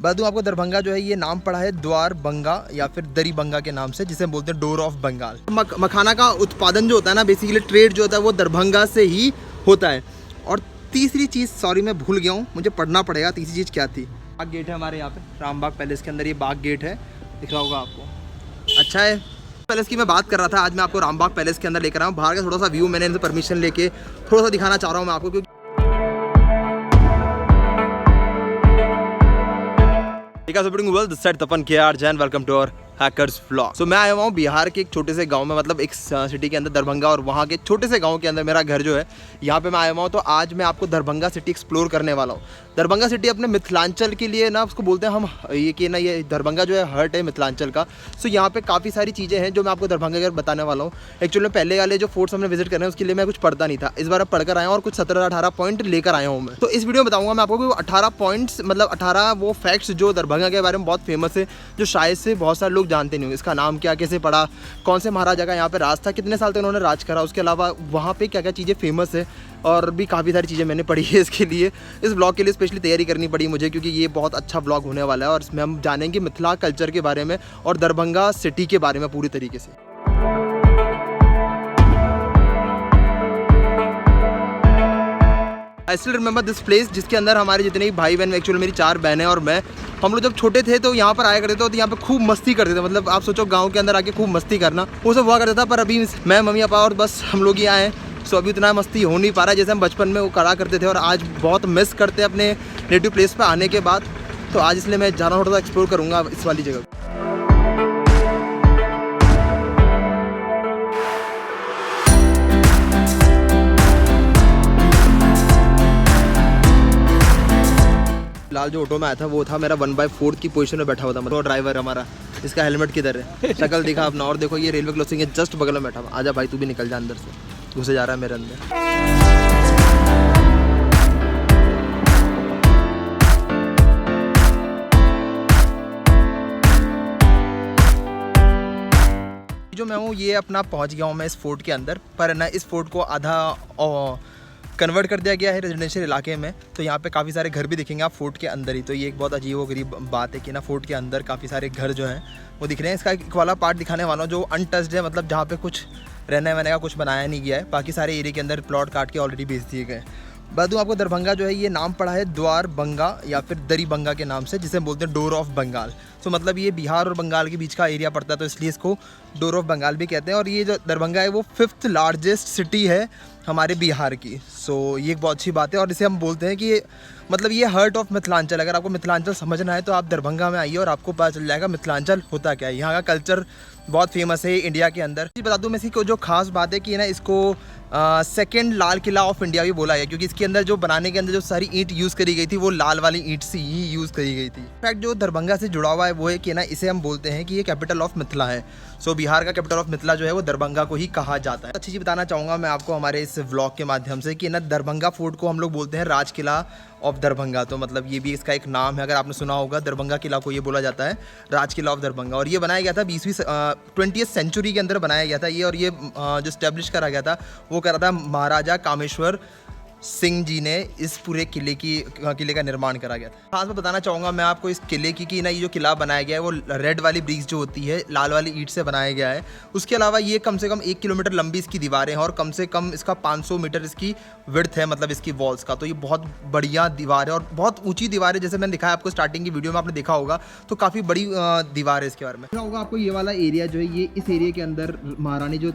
बता दूँ आपको, दरभंगा जो है ये नाम पड़ा है द्वार बंगा या फिर दरी बंगा के नाम से, जिसे हम बोलते हैं डोर ऑफ बंगाल। मखाना का उत्पादन जो होता है ना, बेसिकली ट्रेड जो होता है वो दरभंगा से ही होता है। और तीसरी चीज़, सॉरी मैं भूल गया हूँ, मुझे पढ़ना पड़ेगा, तीसरी चीज़ क्या थी। बाग गेट है हमारे यहाँ पे, रामबाग पैलेस के अंदर ये बाग गेट है, दिख रहा होगा आपको। अच्छा है, पैलेस की मैं बात कर रहा था, आज मैं आपको रामबाग पैलेस के अंदर लेकर आया हूँ। बाहर का थोड़ा सा व्यू मैंने इनसे परमिशन लेके थोड़ा सा दिखाना चाह रहा हूँ मैं आपको, क्योंकि Tapan KR Jain, welcome to our hackers vlog. So मैं आया हुआ हूँ बिहार के एक छोटे से गांव में, मतलब एक सिटी के अंदर दरभंगा, और वहाँ के छोटे से गांव के अंदर मेरा घर जो है, यहाँ पे मैं आया हुआ हूँ। तो आज मैं आपको दरभंगा सिटी एक्सप्लोर करने वाला हूँ। दरभंगा सिटी अपने मिथिलांचल के लिए ना, उसको बोलते हैं हम ये कि ना, ये दरभंगा जो है हर्ट है मिथिलांचल का। सो यहाँ पे काफ़ी सारी चीज़ें हैं जो मैं आपको दरभंगा के बताने वाला हूँ। एक्चुअली पहले वाले जो फोर्ट्स हमने विजिट करने हैं उसके लिए मैं कुछ पढ़ता नहीं था, इस बार अब पढ़कर आया हूँ और कुछ 17-18 पॉइंट लेकर आया हूँ मैं। तो इस वीडियो में बताऊँगा मैं आपको कि 18 पॉइंट्स, मतलब 18 वो फैक्ट्स जो दरभंगा के बारे में बहुत फेमस है, जो शायद से बहुत सारे लोग जानते नहीं होंगे। इसका नाम क्या, कैसे पड़ा, कौन से महाराजा का यहाँ पे राज था, कितने साल तक उन्होंने राज करा, उसके अलावा वहाँ पे क्या क्या चीज़ें फेमस है, और भी काफ़ी सारी चीज़ें मैंने पढ़ी है इसके लिए। इस ब्लॉग के लिए स्पेशली तैयारी करनी पड़ी मुझे, क्योंकि ये बहुत अच्छा ब्लॉग होने वाला है और इसमें हम जानेंगे मिथिला कल्चर के बारे में और दरभंगा सिटी के बारे में पूरी तरीके से। I still remember this place, जिसके अंदर हमारे जितने भी भाई बहन, एक्चुअली मेरी 4 बहनें और मैं, हम लोग जब छोटे थे तो यहाँ पर आया करते थे, तो यहाँ पे खूब मस्ती करते थे। मतलब आप सोचो गांव के अंदर आके खूब मस्ती करना, वो सब हुआ करता था। पर अभी मैं, मम्मी पापा और बस हम लोग ही आए हैं, सो अभी उतना मस्ती हो नहीं पा रहा है जैसे हम बचपन में वो करा करते थे। और आज बहुत मिस करते हैं अपने नेटिव प्लेस पर आने के बाद, तो आज इसलिए मैं जाना थोड़ा सा एक्सप्लोर करूँगा इस वाली जगह। फिलहाल जो ऑटो में आया था वो था मेरा 1/4 की पोजीशन में बैठा हुआ था, मतलब ड्राइवर हमारा। इसका हेलमेट किधर है, शक्ल दिखा अपना। और देखो ये रेलवे क्रॉसिंग है, जस्ट बगल में बैठा हुआ। आजा भाई तू भी निकल जा अंदर से, घुसे जा रहा है मेरे अंदर। जो मैं हूँ ये अपना पहुँच गया हूँ मैं इस फोर्ट के अंदर, पर ना इस फोर्ट को आधा कन्वर्ट कर दिया गया है रेजिडेंशियल इलाके में। तो यहाँ पे काफ़ी सारे घर भी दिखेंगे आप फोर्ट के अंदर ही। तो ये एक बहुत अजीबोगरीब बात है कि ना, फोर्ट के अंदर काफ़ी सारे घर जो हैं वो दिख रहे हैं। इसका एक वाला पार्ट दिखाने वाला हूँ जो अनटच्ड है, मतलब जहाँ पे कुछ रहने वहने का कुछ बनाया नहीं गया है। बाकी सारे एरिया के अंदर प्लॉट काट के ऑलरेडी बेच दिए गए। बता दूँ आपको, दरभंगा जो है ये नाम पड़ा है द्वार बंगा या फिर दरी बंगा के नाम से, जिसे हम बोलते हैं डोर ऑफ बंगाल। तो मतलब ये बिहार और बंगाल के बीच का एरिया पड़ता है, तो इसलिए इसको डोर ऑफ बंगाल भी कहते हैं। और ये जो दरभंगा है वो 5th लार्जेस्ट सिटी है हमारे बिहार की। सो ये एक बहुत अच्छी बात है, और इसे हम बोलते हैं कि मतलब ये हर्ट ऑफ मिथिलांचल। अगर आपको मिथिलांचल समझना है तो आप दरभंगा में आइए और आपको पता चल जाएगा मिथिलांचल होता क्या है। यहाँ का कल्चर बहुत फेमस है इंडिया के अंदर। बता दूँ मैं इसकी जो खास बात है कि ना, इसको second Lal Qila of India भी बोला है, क्योंकि इसके अंदर जो बनाने के अंदर जो सारी ईंट यूज़ करी गई थी वो लाल वाली ईंट से ही यूज़ करी गई थी। फैक्ट जो दरभंगा से जुड़ा हुआ है वो है कि ना, इसे हम बोलते हैं कि ये कैपिटल ऑफ मिथिला है। सो बिहार का कैपिटल ऑफ मिथिला जो है वो दरभंगा को ही कहा जाता है। अच्छी चीज़ बताना चाहूँगा मैं आपको हमारे इस व्लॉग के माध्यम से कि ना, दरभंगा फोर्ट को हम लोग बोलते हैं राज किला ऑफ दरभंगा। तो मतलब ये भी इसका एक नाम है, अगर आपने सुना होगा, दरभंगा किला को ये बोला जाता है राज किला ऑफ दरभंगा। और ये बनाया गया था 20वीं सेंचुरी के अंदर बनाया गया था ये। और ये जो स्टैब्लिश करा गया था वो करा था महाराजा कामेश्वर सिंह जी ने। इस पूरे किले का निर्माण करा गया था। खास मैं बताना चाहूँगा मैं आपको इस किले की कि ना, ये जो किला बनाया गया है वो रेड वाली ब्रिक्स जो होती है, लाल वाली ईंट से बनाया गया है। उसके अलावा ये कम से कम 1 किलोमीटर लंबी इसकी दीवारें हैं, और कम से कम इसका 500 मीटर इसकी विड्थ है, मतलब इसकी वॉल्स का। तो ये बहुत बढ़िया दीवार है और बहुत ऊंची दीवार है, जैसे मैंने दिखाया आपको स्टार्टिंग की वीडियो में, आपने देखा होगा। तो काफ़ी बड़ी दीवार है इसके बारे में। देखा होगा आपको ये वाला एरिया जो है, ये इस एरिया के अंदर महारानी जो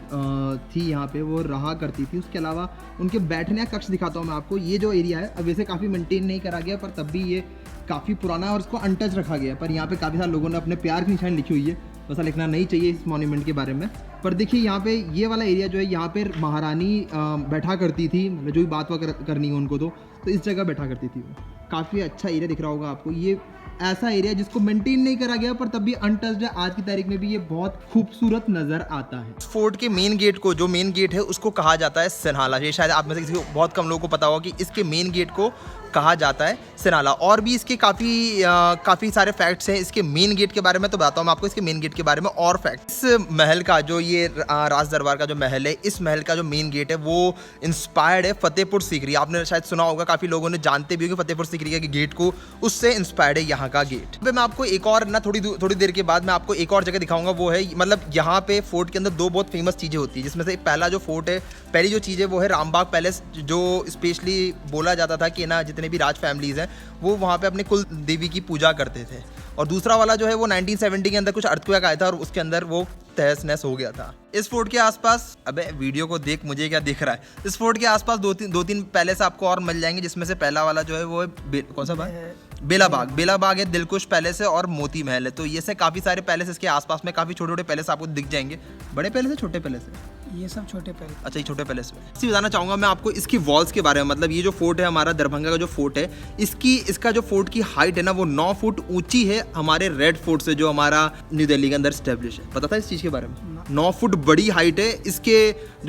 थी यहाँ पे वो रहा करती थी। उसके अलावा उनके बैठने का कक्ष दिखाता हूँ मैं आपको। ये जो एरिया है अब वैसे काफ़ी मेंटेन नहीं करा गया, पर तब भी ये काफ़ी पुराना है और इसको अनटच रखा गया है। पर यहाँ पे काफ़ी सारे लोगों ने अपने प्यार की निशानी लिखी हुई है, वैसा लिखना नहीं चाहिए इस मॉन्यूमेंट के बारे में। पर देखिए यहाँ पे ये वाला एरिया जो है, यहाँ पे महारानी बैठा करती थी, जो भी बात करनी है उनको तो इस जगह बैठा करती थी वो। काफ़ी अच्छा एरिया दिख रहा होगा आपको। ये ऐसा एरिया जिसको मेंटेन नहीं करा गया, पर तब भी अनटच्ड है। आज की तारीख में भी ये बहुत खूबसूरत नजर आता है। फोर्ट के मेन गेट को, जो मेन गेट है उसको कहा जाता है सिन्हाला। ये शायद आप में से किसी को, बहुत कम लोगों को पता होगा कि इसके मेन गेट को कहा जाता है सिन्हाला। और भी इसके काफ़ी सारे फैक्ट्स हैं इसके मेन गेट के बारे में, तो बताता हूँ मैं आपको इसके मेन गेट के बारे में और फैक्ट्स। इस महल का जो ये राज दरबार का जो महल है, इस महल का जो मेन गेट है वो इंस्पायर्ड है फतेहपुर सीकरी। आपने शायद सुना होगा, काफ़ी लोगों ने जानते भी होंगे फतेहपुर सीकरी के गेट को, उससे इंस्पायर्ड है यहाँ का गेट। मैं आपको एक और ना थोड़ी देर के बाद मैं आपको एक और जगह दिखाऊंगा। वो है मतलब यहाँ पे फोर्ट के अंदर दो बहुत फेमस चीज़ें होती है, जिसमें से पहला जो फोर्ट है, पहली जो चीज़ है वो है रामबाग पैलेस, जो स्पेशली बोला जाता था कि ना जितने भी राज फैमिलीज़ हैं वो वहाँ पे अपने कुल देवी की पूजा करते थे। और दूसरा वाला जो है वो 1970 के अंदर कुछ अर्थक्वेक आया था और उसके अंदर वो तहस नहस हो गया था। इस फोर्ट के आसपास, अबे वीडियो को देख, मुझे क्या दिख रहा है, इस फोर्ट के आसपास दो तीन पैलेस आपको और मिल जाएंगे, जिसमें से पहला वाला जो है वो है कौन सा बाग, बेला बाग है, दिलकुश पैलेस है और मोती महल है। तो ये से काफ़ी सारे पैलेस इसके आसपास में, काफ़ी छोटे छोटे पैलेस आपको दिख जाएंगे। बड़े पैलेस है छोटे पैलेस है? ये सब छोटे पैलेस। अच्छा, ये छोटे पैलेस में इसी बताना चाहूँगा मैं आपको इसकी वॉल्स के बारे में। मतलब ये जो फोर्ट है हमारा दरभंगा का जो फोर्ट है, इसका जो फोर्ट की हाइट है ना वो 9 फुट ऊंची है हमारे रेड फोर्ट से, जो हमारा न्यू दिल्ली के अंदर स्टैब्लिश है। पता था इस चीज़ के बारे में? 9 फुट बड़ी हाइट है इसके।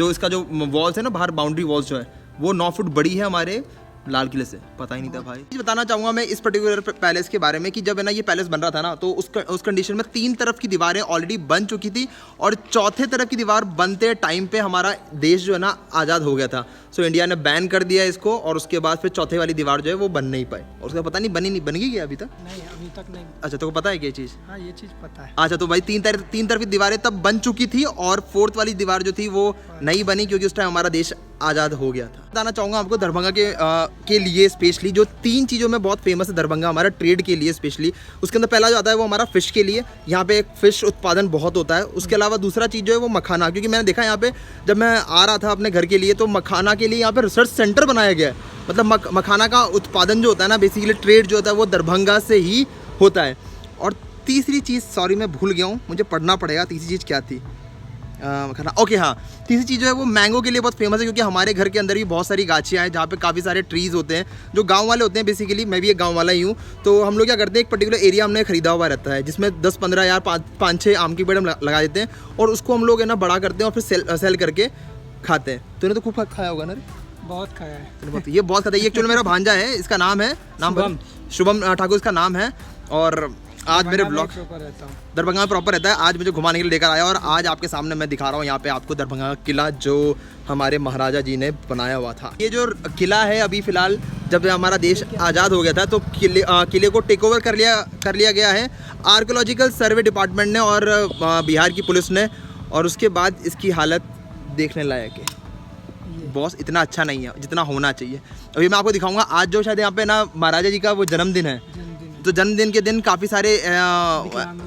इसका जो वॉल्स है ना, बाहर बाउंड्री वॉल्स जो है वो 9 फुट बड़ी है हमारे लाल किले से। पता ही नहीं था भाई। बताना चाहूँगा मैं इस पर्टिकुलर पैलेस के बारे में कि जब है ना ये पैलेस बन रहा था ना, तो उस कंडीशन में 3 तरफ की दीवारें ऑलरेडी बन चुकी थी और चौथे तरफ की दीवार बनते टाइम पे हमारा देश जो है ना आज़ाद हो गया था। सो इंडिया ने बैन कर दिया इसको और उसके बाद फिर चौथे वाली दीवार जो है वो बन नहीं पाई और उसका पता नहीं बन गई क्या अभी तक? नहीं, अभी तक नहीं। अच्छा, तो पता है क्या चीज़? हाँ, ये चीज़ पता है। अच्छा, तो भाई तीन तरफ की दीवारें तब बन चुकी थी और फोर्थ वाली दीवार जो थी वो नहीं बनी, क्योंकि उस टाइम हमारा देश आज़ाद हो गया था। बताना चाहूँगा आपको दरभंगा के लिए स्पेशली जो 3 चीज़ों में बहुत फेमस है दरभंगा हमारा ट्रेड के लिए स्पेशली। उसके अंदर पहला जो आता है वो हमारा फ़िश के लिए, यहाँ पे एक फ़िश उत्पादन बहुत होता है। उसके अलावा दूसरा चीज़ जो है वो मखाना, क्योंकि मैंने देखा यहाँ पे जब मैं आ रहा था अपने घर के लिए तो मखाना के लिए यहाँ पे रिसर्च सेंटर बनाया गया है। मतलब मखाना का उत्पादन जो होता है ना, बेसिकली ट्रेड जो होता है वो दरभंगा से ही होता है। और तीसरी चीज़, सॉरी मैं भूल गया हूँ, मुझे पढ़ना पड़ेगा, तीसरी चीज़ क्या थी? मखाना, ओके हाँ। तीसरी चीज़ जो है वो मैंगो के लिए बहुत फेमस है, क्योंकि हमारे घर के अंदर भी बहुत सारी गाछियाँ हैं जहाँ पे काफ़ी सारे ट्रीज़ होते हैं जो गांव वाले होते हैं। बेसिकली मैं भी एक गांव वाला ही हूँ, तो हम लोग क्या करते हैं, एक पर्टिकुलर एरिया हमने खरीदा हुआ रहता है जिसमें 10-15 या 5-6 आम की पेड़ हम लगा देते हैं और उसको हम लोग है ना बड़ा करते हैं और फिर सेल करके खाते हैं। तूने तो खूब खाया होगा ना? बहुत खाया है। ये बहुत खाता है। ये एक्चुअली मेरा भांजा है, इसका नाम है शुभम ठाकुर इसका नाम है। और आज मेरे ब्लॉग दरभंगा में प्रॉपर रहता है। आज मुझे घुमाने के लिए लेकर आया और आज आपके सामने मैं दिखा रहा हूँ यहाँ पे आपको दरभंगा का किला जो हमारे महाराजा जी ने बनाया हुआ था। ये जो किला है अभी फ़िलहाल जब हमारा देश आज़ाद हो गया था तो किले को टेक ओवर कर लिया गया है आर्कियोलॉजिकल सर्वे डिपार्टमेंट ने और बिहार की पुलिस ने, और उसके बाद इसकी हालत देखने लायक है। बॉस इतना अच्छा नहीं है जितना होना चाहिए। अभी मैं आपको दिखाऊंगा आज जो शायद यहाँ पे ना महाराजा जी का वो जन्मदिन है, तो जन्मदिन के दिन काफ़ी सारे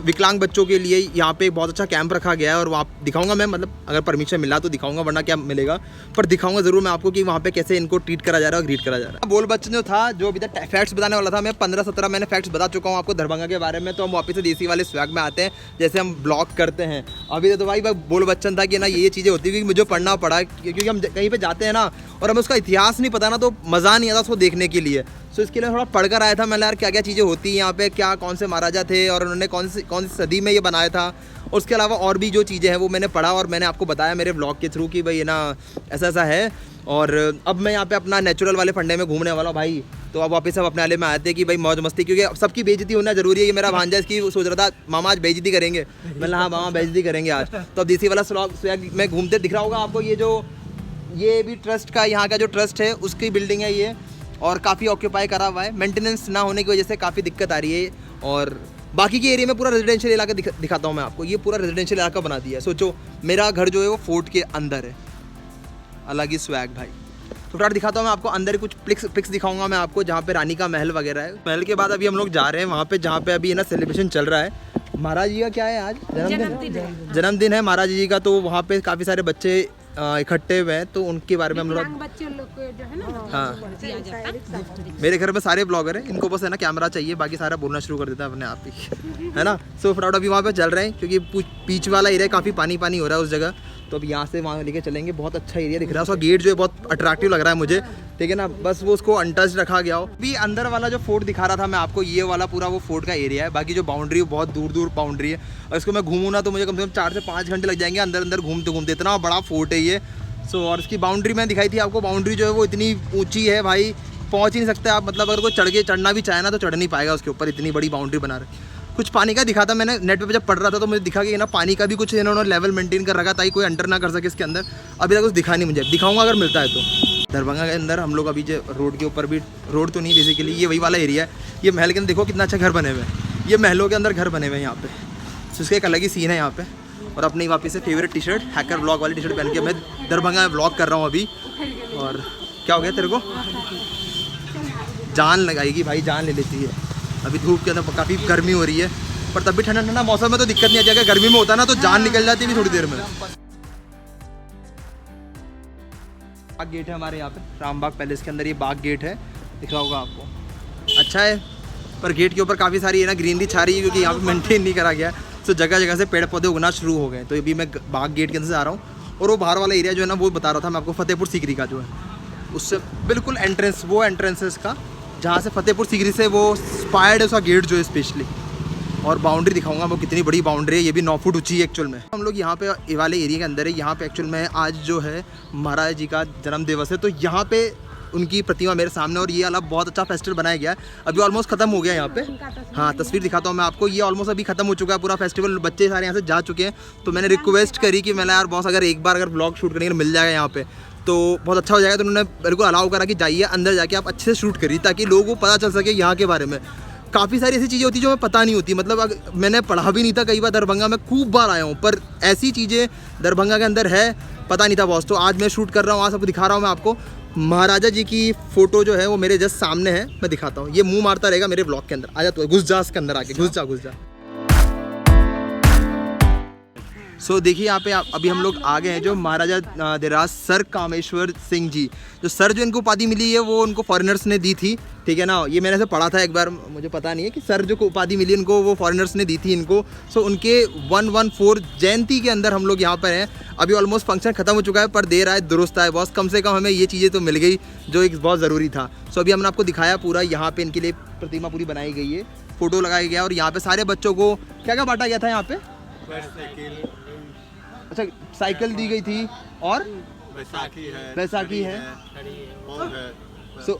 विकलांग बच्चों के लिए यहाँ पे बहुत अच्छा कैंप रखा गया है और वहाँ दिखाऊंगा मैं, मतलब अगर परमिशन मिला तो दिखाऊंगा, वरना क्या मिलेगा, पर दिखाऊंगा ज़रूर मैं आपको कि वहाँ पे कैसे इनको ट्रीट करा जा रहा है और ग्रीट करा जा रहा है। बोल बच्चन जो था, जो अभी तक फैक्ट्स बताने वाला था, मैं 15-17 मैंने फैक्ट्स बता चुका हूँ आपको दरभंगा के बारे में। तो हम वापस से देसी वाले स्वैग में आते हैं, जैसे हम ब्लॉग करते हैं। अभी तो भाई बोल बच्चन था कि ना ये चीज़ें होती है, क्योंकि मुझे पढ़ना पड़ा, क्योंकि हम कहीं पर जाते हैं ना और हमें उसका इतिहास नहीं पता ना तो मज़ा नहीं आता उसको देखने के लिए। सो इसके लिए थोड़ा पढ़कर आया था मैंने यार क्या क्या चीज़ें होती हैं यहाँ पे, क्या कौन से महाराजा थे और उन्होंने कौन सी सदी में ये बनाया था। और उसके अलावा और भी जो चीज़ें हैं वो मैंने पढ़ा और मैंने आपको बताया मेरे ब्लॉग के थ्रू कि भाई ये ना ऐसा है। और अब मैं यहाँ पे अपना नेचुरल वाले फंडे में घूमने वाला हूँ भाई। तो अब वापस सब अपने वाले में आते हैं कि भाई मौज मस्ती, क्योंकि सबकी बेइज्जती होना जरूरी है। ये मेरा भांजा इसकी सोच रहा था मामा आज बेइज्जती करेंगे, मतलब हाँ मामा बेइज्जती करेंगे आज। तो अब देसी वाला स्वैग में घूमते दिख रहा होगा आपको। ये भी ट्रस्ट का, यहाँ का जो ट्रस्ट है उसकी बिल्डिंग है ये, और काफ़ी ऑक्यूपाई करा हुआ है। मेंटेनेंस ना होने की वजह से काफ़ी दिक्कत आ रही है। और बाकी के एरिया में पूरा रेजिडेंशियल इलाका दिखाता हूँ मैं आपको। ये पूरा रेजिडेंशियल इलाका बना दिया है। सोचो मेरा घर जो है वो फोर्ट के अंदर है, अलग ही स्वैग भाई। तो थोड़ा दिखाता हूँ मैं आपको अंदर कुछ पिक्स दिखाऊंगा मैं आपको, जहाँ पे रानी का महल वगैरह है। महल के बाद अभी हम लोग जा रहे हैं वहाँ पे जहाँ पे अभी है ना सेलिब्रेशन चल रहा है। महाराज जी का क्या है आज? जन्मदिन है महाराज जी का। तो वहाँ पे काफ़ी सारे बच्चे इकट्ठे हुए हैं, तो उनके बारे में हम लोग बच्चे लोग को जो है ना, हाँ मेरे घर में सारे ब्लॉगर हैं, इनको बस है ना कैमरा चाहिए, बाकी सारा बोलना शुरू कर देता है अपने आप ही, है ना। सो फटाफट अभी वहाँ पे चल रहे हैं क्योंकि बीच वाला एरिया काफ़ी पानी हो रहा है उस जगह। तो अब यहाँ से वहाँ लेके चलेंगे। बहुत अच्छा एरिया दिख रहा है, उसका गेट जो है बहुत अट्रैक्टिव लग रहा है मुझे, ठीक है ना। बस वो उसको अनटच्ड रखा गया हो। अभी अंदर वाला जो फोर्ट दिखा रहा था मैं आपको, ये वाला पूरा वो फोर्ट का एरिया है। बाकी जो बाउंड्री है बहुत दूर बाउंड्री है, और इसको मैं घूमूँ ना तो मुझे कम से कम 4 से 5 घंटे लग जाएंगे अंदर घूमते, इतना बड़ा फोर्ट है ये। सो और इसकी बाउंड्री मैंने दिखाई थी आपको। बाउंड्री जो है वो इतनी ऊंची है भाई, पहुंच ही नहीं सकते आप। मतलब अगर कोई चढ़ना भी चाहे ना तो चढ़ नहीं पाएगा उसके ऊपर, इतनी बड़ी बाउंड्री बना रहे। कुछ पानी का दिखा था मैंने नेट पे जब पढ़ रहा था, तो मुझे दिखा कि ना पानी का भी कुछ इन्होंने लेवल मेंटेन कर रखा ताकि कोई अंडर ना कर सके इसके अंदर। अभी तक कुछ दिखा नहीं मुझे, दिखाऊंगा अगर मिलता है तो। दरभंगा के अंदर हम लोग अभी जो रोड के ऊपर भी, रोड तो नहीं बेसिकली, ये वही वाला एरिया है। ये महल के अंदर देखो कितना अच्छा घर बने हुए हैं, ये महलों के अंदर घर बने हुए हैं यहाँ पे। तो इसका एक अलग ही सीन है यहाँ पे। और अपनी वापस से favourite T shirt, hacker blog वाली टी शर्ट पहन के मैं दरभंगा में ब्लॉग कर रहा हूँ अभी। और क्या हो गया तेरे को? जान लगाएगी भाई, जान ले लेती है। अभी धूप के अंदर काफ़ी गर्मी हो रही है, पर तब भी ठंडा ठंडा मौसम में तो दिक्कत नहीं आती। अगर गर्मी में होता ना तो जान निकल जाती है थोड़ी देर में। बाग गेट है हमारे यहाँ पे, रामबाग पैलेस के अंदर ये बाग गेट है, दिख रहा होगा आपको। अच्छा है, पर गेट के ऊपर काफ़ी सारी है ना ग्रीनरी छा रही है, क्योंकि यहाँ पे मेंटेन नहीं करा गया। तो जगह जगह से पेड़ पौधे उगना शुरू हो गए। तो अभी मैं बाग गेट के अंदर से आ रहा हूँ, और वो बाहर वाला एरिया जो है ना, वो बता रहा था मैं आपको, फतेहपुर सीकरी का जो है, उससे बिल्कुल एंट्रेंस, वो एंट्रेंस है इसका, जहाँ से फतेहपुर सीकरी से वो इंस्पायर्ड है उसका गेट जो है स्पेशली। और बाउंड्री दिखाऊंगा वो कितनी बड़ी बाउंड्री है, ये भी 9 फुट ऊंची है एक्चुअल में। हम लोग यहाँ पे ये वाले एरिया के अंदर है। यहाँ पे एक्चुअल में आज जो है महाराज जी का जन्म दिवस है, तो यहाँ पे उनकी प्रतिमा मेरे सामने, और ये वाला बहुत अच्छा फेस्टिवल बनाया गया है। अभी ऑलमोस्ट खत्म हो गया यहाँ पे। हाँ, तस्वीर दिखाता हूँ मैं आपको। ये ऑलमोस्ट अभी खत्म हो चुका है पूरा फेस्टिवल, बच्चे सारे यहाँ से जा चुके हैं। तो मैंने रिक्वेस्ट करी कि मैंने यार बॉस अगर एक बार अगर ब्लॉग शूट करने के मिल जाएगा यहाँ पे तो बहुत अच्छा हो जाएगा। तो उन्होंने बिल्कुल अलाउ करा कि जाइए अंदर जाके आप अच्छे से शूट करिए, ताकि लोगों को पता चल सके यहाँ के बारे में। काफ़ी सारी ऐसी चीज़ें होती हैं जो हमें पता नहीं होती, मतलब मैंने पढ़ा भी नहीं था। कई बार दरभंगा में खूब बार आया हूँ, पर ऐसी चीज़ें दरभंगा के अंदर है पता नहीं था बॉस। तो आज मैं शूट कर रहा हूँ, आज सबको दिखा रहा हूँ मैं आपको। महाराजा जी की फ़ोटो जो है वो मेरे जस्ट सामने है, मैं दिखाता हूँ। ये मुंह मारता रहेगा मेरे ब्लॉग के अंदर। आ जा, तो घुस जा इसके अंदर, आके घुस जा। सो देखिए यहाँ पे अभी हम लोग आ गए हैं जो महाराजा देराज सर कामेश्वर सिंह जी। जो सर जो इनको उपाधि मिली है वो उनको फॉरेनर्स ने दी थी, ठीक है ना। ये मैंने ऐसे पढ़ा था एक बार, मुझे पता नहीं है कि सर जो उपाधि मिली इनको वो फॉरेनर्स ने दी थी इनको। सो उनके 114 जयंती के अंदर हम लोग यहाँ पर हैं। अभी ऑलमोस्ट फंक्शन खत्म हो चुका है, पर देर आए दुरुस्त आए बॉस। कम से कम हमें ये चीज़ें तो मिल गई जो एक बहुत ज़रूरी था। सो अभी हमने आपको दिखाया पूरा, यहाँ पे इनके लिए प्रतिमा पूरी बनाई गई है, फ़ोटो लगाया गया, और यहाँ पे सारे बच्चों को क्या क्या बांटा गया था यहाँ पे? अच्छा, साइकिल दी गई थी, और बैसाखी है, सो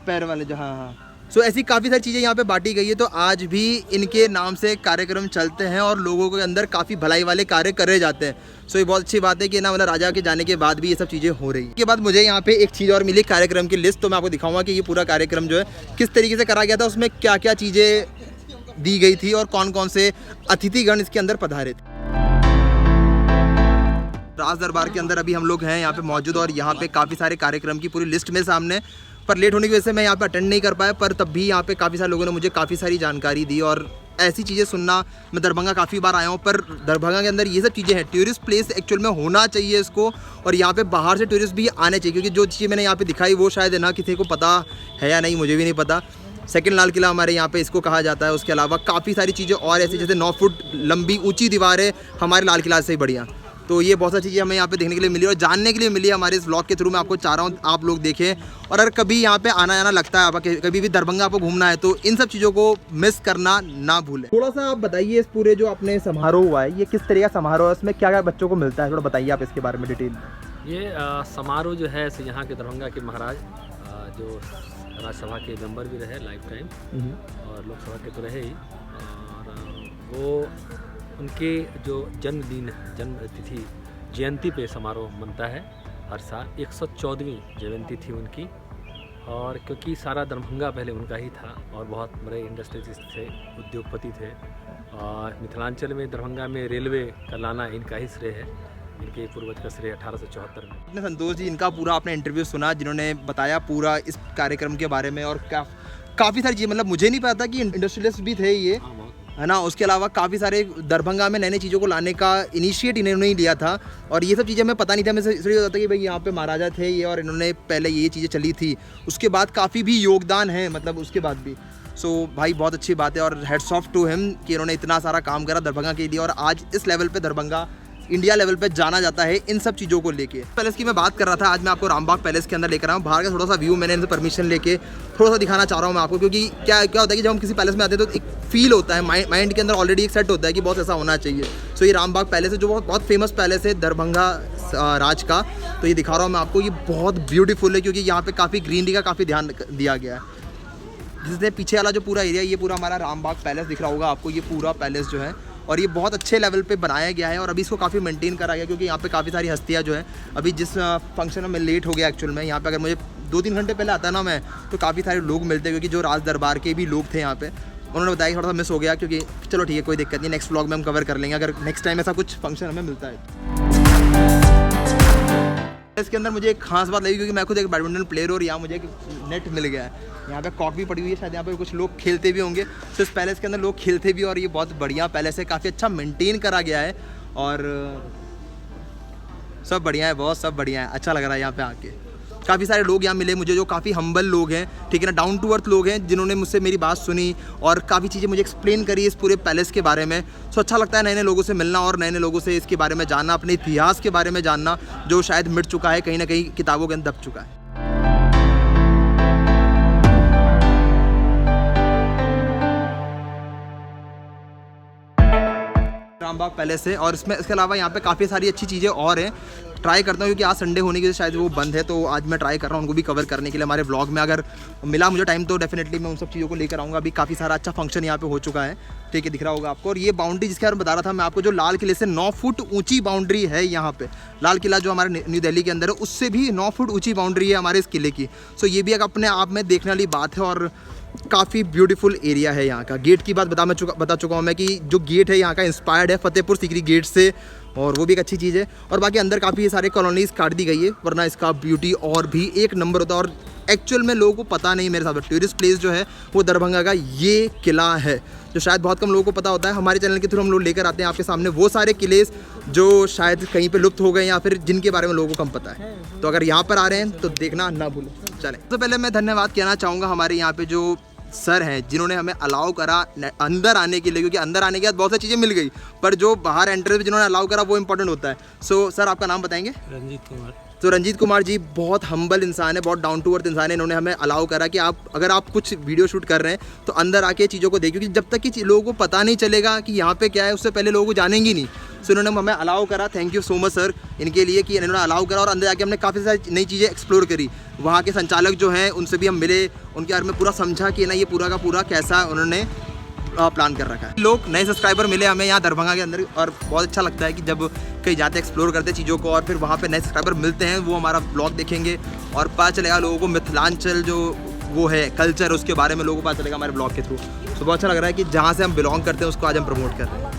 पैर वाले जो, हाँ। सो ऐसी काफ़ी सारी चीज़ें यहाँ पे बांटी गई है। तो आज भी इनके नाम से कार्यक्रम चलते हैं और लोगों के अंदर काफ़ी भलाई वाले कार्य करे जाते हैं। सो ये बहुत अच्छी बात है कि ना, मतलब राजा के जाने के बाद भी ये सब चीज़ें हो रही है। इसके बाद मुझे यहाँ पे एक चीज़ और मिली, कार्यक्रम की लिस्ट। तो मैं आपको दिखाऊंगा कि ये पूरा कार्यक्रम जो है किस तरीके से करा गया था, उसमें क्या क्या चीज़ें दी गई थी और कौन कौन से अतिथिगण इसके अंदर पधारे थे। राज दरबार के अंदर अभी हम लोग हैं यहाँ पे मौजूद, और यहाँ पे काफ़ी सारे कार्यक्रम की पूरी लिस्ट में सामने, पर लेट होने की वजह से मैं यहाँ पे अटेंड नहीं कर पाया। पर तब भी यहाँ पे काफ़ी सारे लोगों ने मुझे काफ़ी सारी जानकारी दी, और ऐसी चीज़ें सुनना, मैं दरभंगा काफ़ी बार आया हूँ, पर दरभंगा के अंदर ये सब चीज़ें हैं। टूरिस्ट प्लेस एक्चुअल में होना चाहिए इसको, और यहाँ पे बाहर से टूरिस्ट भी आने चाहिए, क्योंकि जो चीज़ें मैंने यहाँ पे दिखाई वो शायद है ना किसी को पता है या नहीं, मुझे भी नहीं पता। सेकंड लाल किला हमारे यहाँ पे इसको कहा जाता है। उसके अलावा काफ़ी सारी चीज़ें और ऐसी, जैसे 9 फुट लंबी ऊँची दीवारें हमारे लाल किला से ही बढ़िया। तो ये बहुत सारी चीज़ें हमें यहाँ पे देखने के लिए मिली और जानने के लिए मिली हमारे इस व्लॉग के थ्रू। मैं आपको चाह रहा हूँ आप लोग देखें, और अगर कभी यहाँ पे आना जाना लगता है, आप कभी भी दरभंगा आपको घूमना है, तो इन सब चीज़ों को मिस करना ना भूलें। थोड़ा सा आप बताइए इस पूरे जो अपने समारोह हुआ है, ये किस तरह का समारोह है, इसमें क्या क्या बच्चों को मिलता है, थोड़ा बताइए आप इसके बारे में डिटेल। ये समारोह जो है यहाँ के दरभंगा के महाराज जो राज्यसभा के मेंबर भी रहे लाइफ टाइम, और लोकसभा के तो रहे ही, और वो उनके जो जन्मतिथि जयंती पे समारोह मनता है हर साल। 114वीं जयंती थी उनकी, और क्योंकि सारा दरभंगा पहले उनका ही था, और बहुत बड़े इंडस्ट्रियलिस्ट थे, उद्योगपति थे, और मिथिलांचल में दरभंगा में रेलवे का लाना इनका ही श्रेय है, इनके पूर्वज का श्रेय 1874 में। अपने संतोष जी, इनका पूरा आपने इंटरव्यू सुना, जिन्होंने बताया पूरा इस कार्यक्रम के बारे में, और काफ़ी सारी चीज़ें, मतलब मुझे नहीं पता कि इंडस्ट्रियलिस्ट भी थे ये, है ना। उसके अलावा काफ़ी सारे दरभंगा में नई नई चीज़ों को लाने का इनिशिएट इन्होंने ही लिया था, और ये सब चीज़ें हमें पता नहीं था। हमें इसलिए होता था कि भाई यहाँ पे महाराजा थे ये, और इन्होंने पहले ये चीज़ें चली थी, उसके बाद काफ़ी भी योगदान है, मतलब उसके बाद भी। सो भाई बहुत अच्छी बात है, और हेड्स ऑफ टू हिम कि इन्होंने इतना सारा काम करा दरभंगा के लिए, और आज इस लेवल पे दरभंगा इंडिया लेवल पे जाना जाता है इन सब चीज़ों को लेके। पैलेस की मैं बात कर रहा था, आज मैं आपको रामबाग पैलेस के अंदर लेकर आया हूँ। बाहर का थोड़ा सा व्यू मैंने इनसे परमिशन लेके थोड़ा सा दिखाना चाह रहा हूँ मैं आपको, क्योंकि क्या होता है कि जब हम किसी पैलेस में आते हैं तो एक फील होता है, माइंड के अंदर ऑलरेडी एक सेट होता है कि बहुत ऐसा होना चाहिए। सो ये रामबाग पैलेस है, जो बहुत फेमस पैलेस है दरभंगा राज का। तो ये दिखा रहा हूँ मैं आपको, ये बहुत ब्यूटीफुल है, क्योंकि यहाँ पे काफ़ी ग्रीनरी का काफ़ी ध्यान दिया गया है। जिसने पीछे वाला जो पूरा एरिया, ये पूरा हमारा रामबाग पैलेस दिख रहा होगा आपको, ये पूरा पैलेस जो है और ये बहुत अच्छे लेवल पे बनाया गया है और अभी इसको काफ़ी मेंटेन करा गया, क्योंकि यहाँ पे काफ़ी सारी हस्तियाँ जो हैं, अभी जिस फंक्शन में लेट हो गया एक्चुअल में, यहाँ पे अगर मुझे 2-3 घंटे पहले आता ना मैं, तो काफ़ी सारे लोग मिलते हैं, क्योंकि जो राज दरबार के भी लोग थे यहाँ पे, उन्होंने बताया कि थोड़ा सा मिस हो गया, क्योंकि चलो ठीक है कोई दिक्कत नहीं, नेक्स्ट व्लॉग में हम कवर कर लेंगे अगर नेक्स्ट टाइम ऐसा कुछ फंक्शन हमें मिलता है। इसके अंदर मुझे एक खास बात लगी, क्योंकि मैं खुद एक बैडमिंटन प्लेयर और यहाँ मुझे एक नेट मिल गया है, यहाँ पे कॉक भी पड़ी हुई है, शायद यहाँ पे कुछ लोग खेलते भी होंगे, तो इस पैलेस के अंदर लोग खेलते भी, और ये बहुत बढ़िया पैलेस है, काफ़ी अच्छा मेंटेन करा गया है और सब बढ़िया है, बहुत सब बढ़िया है, अच्छा लग रहा है यहाँ पे आके। काफ़ी सारे लोग यहाँ मिले मुझे जो काफ़ी हम्बल लोग हैं, ठीक है ना, डाउन टू अर्थ लोग हैं, जिन्होंने मुझसे मेरी बात सुनी और काफ़ी चीज़ें मुझे एक्सप्लेन करी इस पूरे पैलेस के बारे में। सो अच्छा लगता है नए नए लोगों से मिलना और नए नए लोगों से इसके बारे में जानना, अपने इतिहास के बारे में जानना, जो शायद मिट चुका है, कहीं ना कहीं किताबों के अंदर दब चुका है। रामबाग पैलेस है और इसके अलावा यहाँ पे काफ़ी सारी अच्छी चीज़ें और हैं। ट्राई करता हूँ, क्योंकि आज संडे होने की वजह से शायद वो बंद है, तो आज मैं ट्राई कर रहा हूँ उनको भी कवर करने के लिए हमारे व्लॉग में। अगर मिला मुझे टाइम तो डेफिनेटली मैं उन सब चीज़ों को लेकर आऊँगा। अभी काफ़ी सारा अच्छा फंक्शन यहाँ पे हो चुका है, ठीक है, दिख रहा होगा आपको। और ये बाउंड्री जिसके बारे में बता रहा था मैं आपको, जो लाल किले से 9 फुट ऊँची बाउंड्री है यहाँ पे, लाल किला जो हमारे न्यू दिल्ली के अंदर है, उससे भी 9 फुट ऊँची बाउंड्री है हमारे इस किले की। सो ये भी एक अपने आप में देखने वाली बात है और काफ़ी ब्यूटीफुल एरिया है यहाँ का। गेट की बात बता चुका हूँ मैं कि जो गेट है यहाँ का इंस्पायर्ड है फतेहपुर सीकरी गेट से, और वो भी एक अच्छी चीज़ है। और बाकी अंदर काफ़ी सारे कॉलोनीज़ काट दी गई है, वरना इसका ब्यूटी और भी एक नंबर होता है। और एक्चुअल में लोगों को पता नहीं, मेरे हिसाब से टूरिस्ट प्लेस जो है वो दरभंगा का ये किला है, जो शायद बहुत कम लोगों को पता होता है। हमारे चैनल के थ्रू हम लोग लेकर आते हैं आपके सामने वो सारे किले जो शायद कहीं पे लुप्त हो गए या फिर जिनके बारे में लोगों को कम पता है। तो अगर यहाँ पर आ रहे हैं तो देखना ना भूलें। चलें, तो पहले मैं धन्यवाद कहना चाहूँगा हमारे यहाँ पे जो सर हैं, जिन्होंने हमें अलाउ करा अंदर आने के लिए, क्योंकि अंदर आने के बाद बहुत सी चीज़ें मिल गई, पर जो बाहर एंट्रेंस में जिन्होंने अलाउ करा वो इंपॉर्टेंट होता है। सो सर आपका नाम बताएंगे? रंजीत कुमार। तो रंजीत कुमार जी बहुत हम्बल इंसान है, बहुत डाउन टू अर्थ इंसान है। इन्होंने हमें अलाउ करा कि अगर आप कुछ वीडियो शूट कर रहे हैं तो अंदर आके चीज़ों को देखिए, क्योंकि जब तक कि लोगों को पता नहीं चलेगा कि यहाँ पे क्या है, उससे पहले लोगों को जानेंगे नहीं। सो इन्होंने हमें अलाउ करा, thank you so much sir इनके लिए कि इन्होंने अलाउ करा, और अंदर जाके हमने काफ़ी सारी नई चीज़ें एक्सप्लोर करी। वहाँ के संचालक जो हैं उनसे भी हम मिले, उनके बारे में पूरा समझा कि ना ये पूरा का पूरा कैसा उन्होंने प्लान कर रखा है। लोग नए सब्सक्राइबर मिले हमें यहाँ दरभंगा के अंदर, और बहुत अच्छा लगता है कि जब कहीं जाते एक्सप्लोर करते चीज़ों को और फिर वहाँ पे नए सब्सक्राइबर मिलते हैं, वो हमारा ब्लॉग देखेंगे और पता चलेगा लोगों को मिथिलांचल जो वो है कल्चर, उसके बारे में लोगों को पता चलेगा हमारे ब्लॉग के थ्रू। तो बहुत अच्छा लग रहा है कि जहाँ से हम बिलोंग करते हैं उसको आज हम प्रमोट कर रहे हैं।